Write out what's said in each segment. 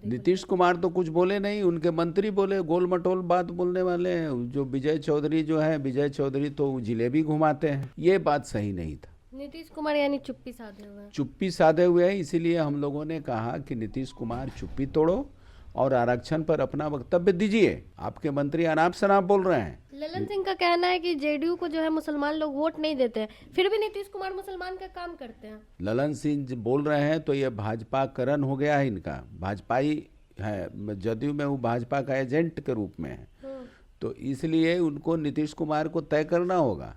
नीतीश कुमार तो कुछ बोले नहीं, उनके मंत्री बोले, गोल मटोल बात बोलने वाले हैं। जो विजय चौधरी जो है, विजय चौधरी तो जिलेबी घुमाते हैं। ये बात सही नहीं था। नीतीश कुमार यानी चुप्पी साधे हुए हैं। चुप्पी साधे हुए हैं, इसीलिए हम लोगों ने कहा कि नीतीश कुमार चुप्पी तोड़ो और आरक्षण पर अपना वक्तव्य दीजिए। आपके मंत्री अनाप शनाप बोल रहे हैं। ललन सिंह का कहना है कि जेडीयू को जो है मुसलमान लोग वोट नहीं देते हैं, फिर भी नीतीश कुमार मुसलमान का काम करते हैं। ललन सिंह जी बोल रहे हैं तो ये भाजपाकरण हो गया है इनका, भाजपाई है। जदयू में वो भाजपा का एजेंट के रूप में है। तो इसलिए उनको नीतीश कुमार को तय करना होगा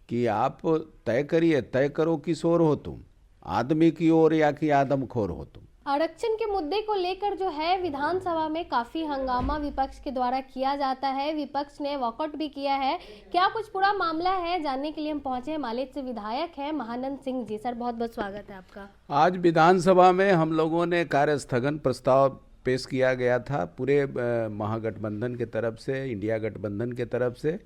कि आप तय करिए, तय करो किस ओर हो तुम, आदमी की ओर या कि आदमखोर हो तुम। आरक्षण के मुद्दे को लेकर जो है विधानसभा में काफी हंगामा विपक्ष के द्वारा किया जाता है। विपक्ष ने वॉकआउट भी किया है। क्या कुछ पूरा मामला है, जानने के लिए हम पहुंचे हैं मालेत से विधायक हैं महानंद सिंह जी। सर बहुत बहुत स्वागत है आपका। आज विधानसभा में हम लोगों ने कार्य स्थगन प्रस्ताव पेश किया गया था पूरे महागठबंधन के तरफ से, इंडिया गठबंधन के तरफ से,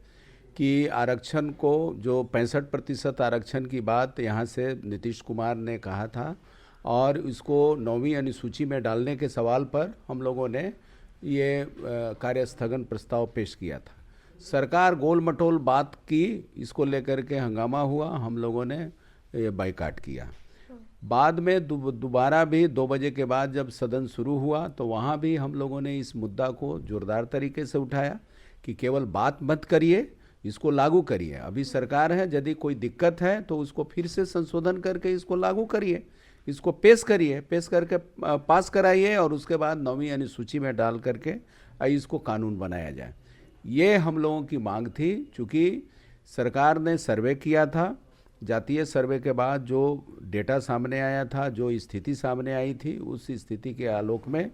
कि आरक्षण को जो 65% आरक्षण की बात यहाँ से नीतीश कुमार ने कहा था और इसको 9वीं अनुसूची में डालने के सवाल पर हम लोगों ने ये कार्य स्थगन प्रस्ताव पेश किया था। सरकार गोल मटोल बात की, इसको लेकर के हंगामा हुआ, हम लोगों ने ये बाइकाट किया। बाद में दोबारा भी 2 बजे के बाद जब सदन शुरू हुआ तो वहाँ भी हम लोगों ने इस मुद्दा को जोरदार तरीके से उठाया कि केवल बात मत करिए, इसको लागू करिए। अभी सरकार है, यदि कोई दिक्कत है तो उसको फिर से संशोधन करके इसको लागू करिए, इसको पेश करिए, पेश करके पास कराइए और उसके बाद 9वीं अनुसूची में डाल करके इसको कानून बनाया जाए। ये हम लोगों की मांग थी। चूँकि सरकार ने सर्वे किया था, जातीय सर्वे के बाद जो डेटा सामने आया था, जो स्थिति सामने आई थी, उस स्थिति के आलोक में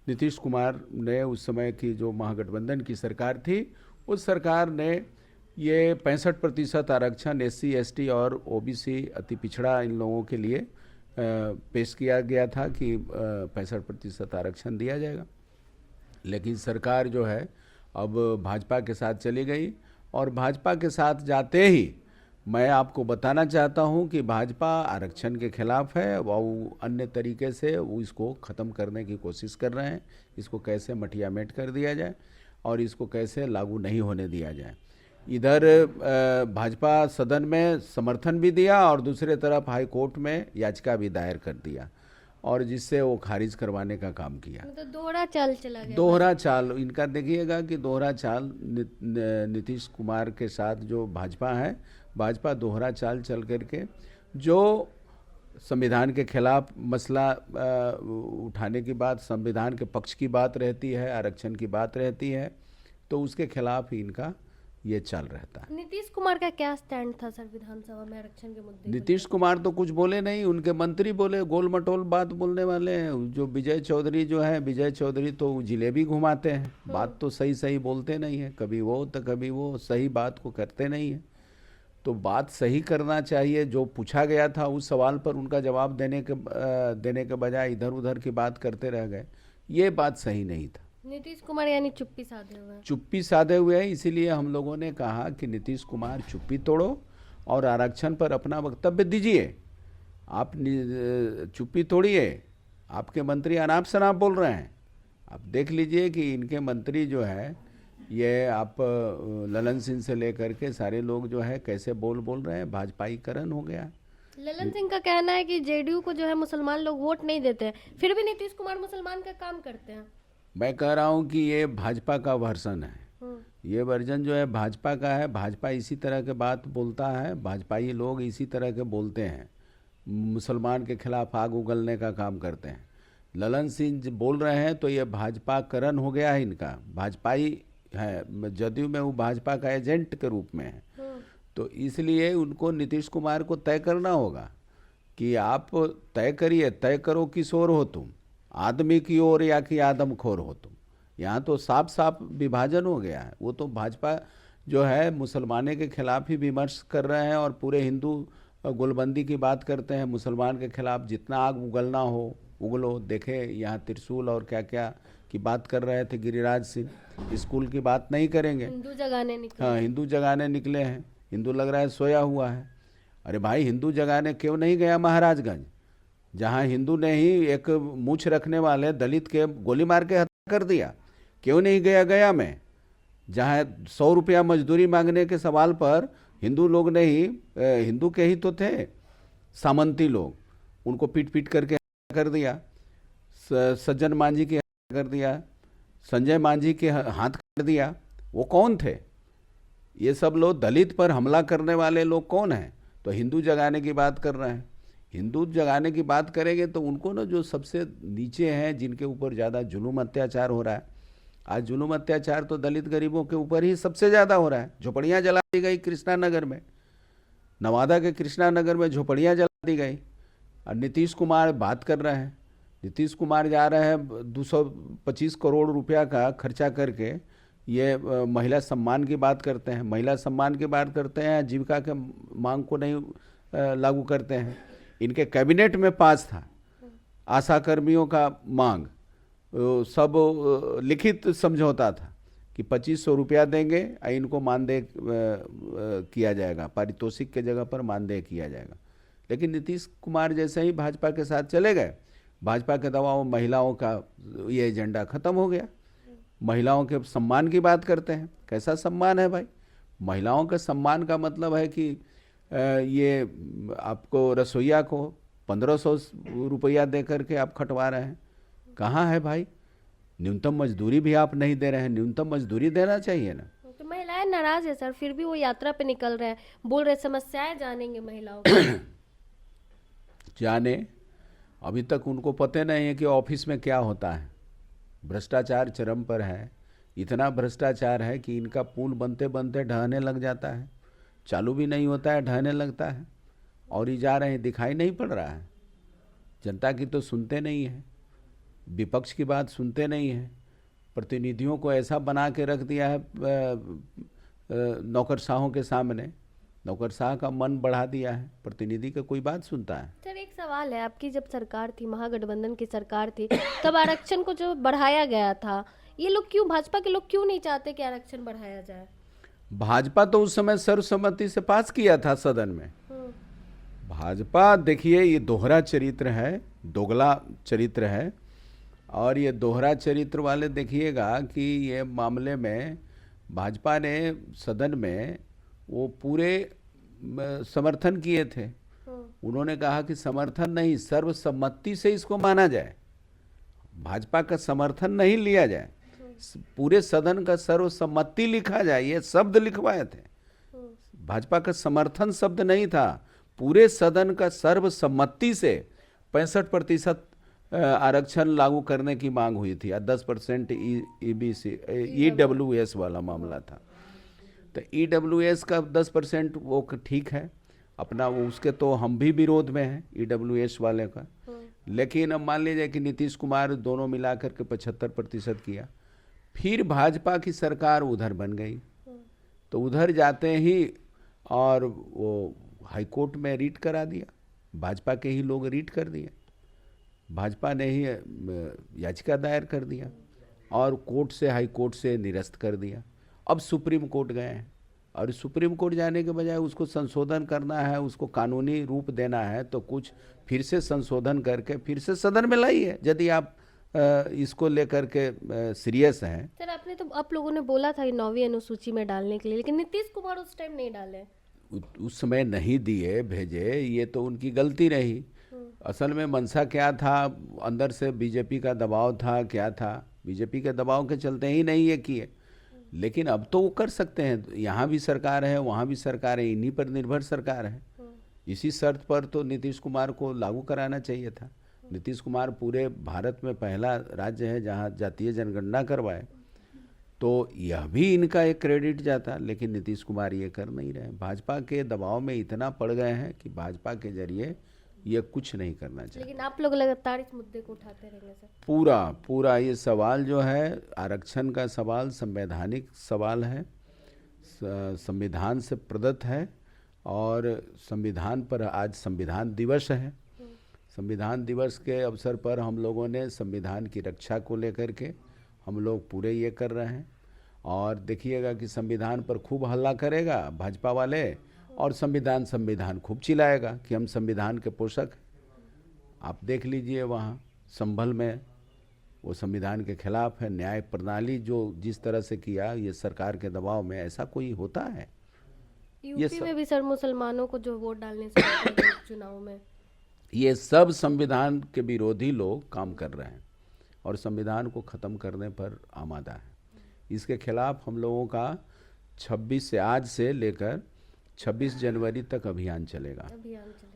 नीतीश कुमार ने, उस समय की जो महागठबंधन की सरकार थी, उस सरकार ने ये 65% आरक्षण SC ST और OBC अति पिछड़ा इन लोगों के लिए पेश किया गया था कि 65% आरक्षण दिया जाएगा। लेकिन सरकार जो है अब भाजपा के साथ चली गई और भाजपा के साथ जाते ही मैं आपको बताना चाहता हूं कि भाजपा आरक्षण के खिलाफ है। वो अन्य तरीके से वो इसको ख़त्म करने की कोशिश कर रहे हैं। इसको कैसे मटियामेट कर दिया जाए और इसको कैसे लागू नहीं होने दिया जाए। इधर भाजपा सदन में समर्थन भी दिया और दूसरे तरफ हाई कोर्ट में याचिका भी दायर कर दिया और जिससे वो खारिज करवाने का काम किया। तो दोहरा चाल चला गया। दोहरा चाल इनका देखिएगा कि दोहरा चाल नीतीश कुमार के साथ जो भाजपा है, भाजपा दोहरा चाल चल करके जो संविधान के खिलाफ मसला उठाने की बात, संविधान के पक्ष की बात रहती है, आरक्षण की बात रहती है, तो उसके खिलाफ ही इनका ये चल रहता है। नीतीश कुमार का क्या स्टैंड था सर विधानसभा में आरक्षण के मुद्दे? नीतीश कुमार तो कुछ बोले नहीं, उनके मंत्री बोले, गोल मटोल बात बोलने वाले हैं। जो विजय चौधरी जो है, विजय चौधरी तो जिलेबी घुमाते हैं। बात तो सही सही बोलते नहीं है, कभी वो तो कभी वो, सही बात को करते नहीं है। तो बात सही करना चाहिए। जो पूछा गया था उस सवाल पर उनका जवाब देने के बजाय इधर उधर की बात करते रह गए। ये बात सही नहीं था। नीतीश कुमार यानी चुप्पी साधे हुए हैं। चुप्पी साधे हुए हैं, इसीलिए हम लोगों ने कहा कि नीतीश कुमार चुप्पी तोड़ो और आरक्षण पर अपना वक्तव्य दीजिए। आप चुप्पी तोड़िए। आपके मंत्री अनाप शनाप बोल रहे हैं। आप देख लीजिए कि इनके मंत्री जो है, ये आप ललन सिंह से लेकर के सारे लोग जो है कैसे बोल रहे हैं। भाजपाईकरण हो गया। ललन सिंह का कहना है कि जेडीयू को जो है मुसलमान लोग वोट नहीं देते हैं, फिर भी नीतीश कुमार मुसलमान का काम करते हैं। मैं कह रहा हूँ कि ये भाजपा का वर्जन है। ये वर्जन जो है भाजपा का है। भाजपा इसी तरह के बात बोलता है, भाजपाई लोग इसी तरह के बोलते हैं, मुसलमान के खिलाफ आग उगलने का काम करते हैं। ललन सिंह बोल रहे हैं तो ये भाजपाकरण हो गया है इनका, भाजपाई है। जदयू में वो भाजपा का एजेंट के रूप में है। तो इसलिए उनको नीतीश कुमार को तय करना होगा कि आप तय करिए, तय करो किस ओर हो तुम, आदमी की ओर या कि आदमखोर हो तुम। यहाँ तो साफ साफ विभाजन हो गया है। वो तो भाजपा जो है मुसलमाने के खिलाफ ही विमर्श कर रहे हैं और पूरे हिंदू गोलबंदी की बात करते हैं। मुसलमान के खिलाफ जितना आग उगलना हो उगलो। देखे यहाँ त्रिशूल और क्या क्या की बात कर रहे थे गिरिराज सिंह। स्कूल की बात नहीं करेंगे। हिंदू जगाने निकले। हाँ, हिंदू जगाने निकले हैं। हिंदू लग रहा है सोया हुआ है। अरे भाई, हिंदू जगाने क्यों नहीं गया महाराजगंज? जहाँ हिंदू ने ही एक मूछ रखने वाले दलित के गोली मार के हत्या कर दिया। क्यों नहीं गया गया में, जहाँ 100 रुपया मजदूरी मांगने के सवाल पर हिंदू लोग ने ही, हिंदू के ही तो थे सामंती लोग, उनको पीट पीट करके हत्या कर दिया। सज्जन मांझी की हत्या कर दिया, संजय मांझी के हाथ काट दिया। वो कौन थे? ये सब लोग दलित पर हमला करने वाले लोग कौन हैं? तो हिंदू जगाने की बात कर रहे हैं। हिंदू जगाने की बात करेंगे तो उनको ना, जो सबसे नीचे हैं, जिनके ऊपर ज़्यादा जुल्म अत्याचार हो रहा है, आज जुल्म अत्याचार तो दलित गरीबों के ऊपर ही सबसे ज़्यादा हो रहा है। झोपड़ियाँ जला दी गई कृष्णा नगर में, नवादा के कृष्णा नगर में झोपड़ियाँ जला दी गई। और नीतीश कुमार बात कर रहे हैं, नीतीश कुमार जा रहे हैं 225 करोड़ रुपया का खर्चा करके, ये महिला सम्मान की बात करते हैं, महिला सम्मान की बात करते हैं, जीविका के मांग को नहीं लागू करते हैं। इनके कैबिनेट में पास था आशा कर्मियों का मांग, सब लिखित समझौता था कि 2500 रुपया देंगे और इनको मानदेय किया जाएगा, पारितोषिक के जगह पर मानदेय किया जाएगा। लेकिन नीतीश कुमार जैसे ही भाजपा के साथ चले गए, भाजपा के दबाव में महिलाओं का ये एजेंडा खत्म हो गया। महिलाओं के सम्मान की बात करते हैं, कैसा सम्मान है भाई? महिलाओं के सम्मान का मतलब है कि ये आपको रसोइया को 1500 रुपया दे करके आप खटवा रहे हैं। कहाँ है भाई? न्यूनतम मजदूरी भी आप नहीं दे रहे हैं, न्यूनतम मजदूरी देना चाहिए ना। तो महिलाएं नाराज है सर, फिर भी वो यात्रा पे निकल रहे हैं, बोल रहे समस्याएं जानेंगे महिलाओं की। जाने, अभी तक उनको पता नहीं है कि ऑफिस में क्या होता है। भ्रष्टाचार चरम पर है, इतना भ्रष्टाचार है कि इनका पुल बनते बनते ढहने लग जाता है, चालू भी नहीं होता है, ढहने लगता है, और ही जा रहे हैं, दिखाई नहीं पड़ रहा है। जनता की तो सुनते नहीं है, विपक्ष की बात सुनते नहीं है, प्रतिनिधियों को ऐसा बना के रख दिया है नौकरशाहों के सामने, नौकरशाह का मन बढ़ा दिया है, प्रतिनिधि का कोई बात सुनता है? सर एक सवाल है, आपकी जब सरकार थी, महागठबंधन की सरकार थी, तब आरक्षण को जो बढ़ाया गया था, ये लोग क्यों, भाजपा के लोग क्यों नहीं चाहते कि आरक्षण बढ़ाया जाए? भाजपा तो उस समय सर्वसम्मति से पास किया था सदन में। भाजपा, देखिए, ये दोहरा चरित्र है, दोगला चरित्र है, और ये दोहरा चरित्र वाले देखिएगा कि ये मामले में भाजपा ने सदन में वो पूरे समर्थन किए थे। उन्होंने कहा कि समर्थन नहीं, सर्वसम्मति से इसको माना जाए, भाजपा का समर्थन नहीं लिया जाए, पूरे सदन का सर्वसम्मति लिखा जाए, ये शब्द लिखवाए थे। भाजपा का समर्थन शब्द नहीं था, पूरे सदन का सर्वसम्मति से 65% आरक्षण लागू करने की मांग हुई थी, 10% EBC EWS वाला मामला था। तो EWS का 10% वो ठीक है अपना, वो उसके तो हम भी विरोध में हैं EWS वाले का। लेकिन अब मान लीजिए कि नीतीश कुमार दोनों मिलाकर के 75% किया, फिर भाजपा की सरकार उधर बन गई, तो उधर जाते ही और वो हाईकोर्ट में रीट करा दिया, भाजपा के ही लोग रीट कर दिए, भाजपा ने ही याचिका दायर कर दिया और कोर्ट से, हाई कोर्ट से निरस्त कर दिया। अब सुप्रीम कोर्ट गए हैं, और सुप्रीम कोर्ट जाने के बजाय उसको संशोधन करना है, उसको कानूनी रूप देना है, तो कुछ फिर से संशोधन करके फिर से सदन में लाइए, यदि आप इसको लेकर के सीरियस हैं। सर आपने तो, आप लोगों ने बोला था 9वीं अनुसूची में डालने के लिए, लेकिन नीतीश कुमार उस टाइम नहीं डाले, उस समय नहीं दिए, भेजे, ये तो उनकी गलती रही। असल में मंशा क्या था, अंदर से बीजेपी का दबाव था, क्या था, बीजेपी के दबाव के चलते ही नहीं ये किए। लेकिन अब तो वो कर सकते हैं, यहाँ भी सरकार है, वहाँ भी सरकार है, इन्हीं पर निर्भर सरकार है। इसी शर्त पर तो नीतीश कुमार को लागू कराना चाहिए था। नीतीश कुमार पूरे भारत में पहला राज्य है जहाँ जातीय जनगणना करवाए, तो यह भी इनका एक क्रेडिट जाता, लेकिन नीतीश कुमार ये कर नहीं रहे। भाजपा के दबाव में इतना पड़ गए हैं कि भाजपा के जरिए ये कुछ नहीं करना चाहिए। लेकिन आप लोग लगातार इस मुद्दे को उठाते रहेंगे सर? पूरा ये सवाल जो है, आरक्षण का सवाल संवैधानिक सवाल है, संविधान से प्रदत्त है, और संविधान पर आज संविधान दिवस है। संविधान दिवस के अवसर पर हम लोगों ने संविधान की रक्षा को लेकर के हम लोग पूरे ये कर रहे हैं, और देखिएगा कि संविधान पर खूब हल्ला करेगा भाजपा वाले, और संविधान खूब चिल्लाएगा कि हम संविधान के पोषक हैं। आप देख लीजिए वहाँ संभल में, वो संविधान के खिलाफ है। न्याय प्रणाली जो जिस तरह से किया, ये सरकार के दबाव में ऐसा कोई होता है? यूपी में भी सर मुसलमानों को जो वोट डालने से रोका गया चुनाव में। ये सब संविधान के विरोधी लोग काम कर रहे हैं और संविधान को ख़त्म करने पर आमादा है। इसके खिलाफ हम लोगों का 26 से, आज से लेकर 26 जनवरी तक अभियान चलेगा।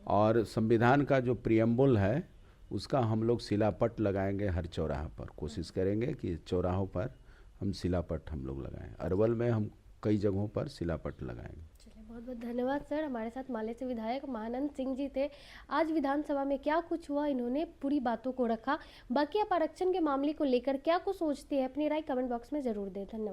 और संविधान का जो प्रियम्बल है उसका हम लोग शिलापट लगाएंगे हर चौराहा पर। कोशिश करेंगे कि चौराहों पर हम शिलापट हम लोग लगाएं। अरवल में हम कई जगहों पर शिलापट लगाएंगे। बहुत बहुत धन्यवाद सर। हमारे साथ माले से विधायक महानंद सिंह जी थे। आज विधानसभा में क्या कुछ हुआ, इन्होंने पूरी बातों को रखा। बाकी आप आरक्षण के मामले को लेकर क्या कुछ सोचते हैं, अपनी राय कमेंट बॉक्स में जरूर दें। धन्यवाद।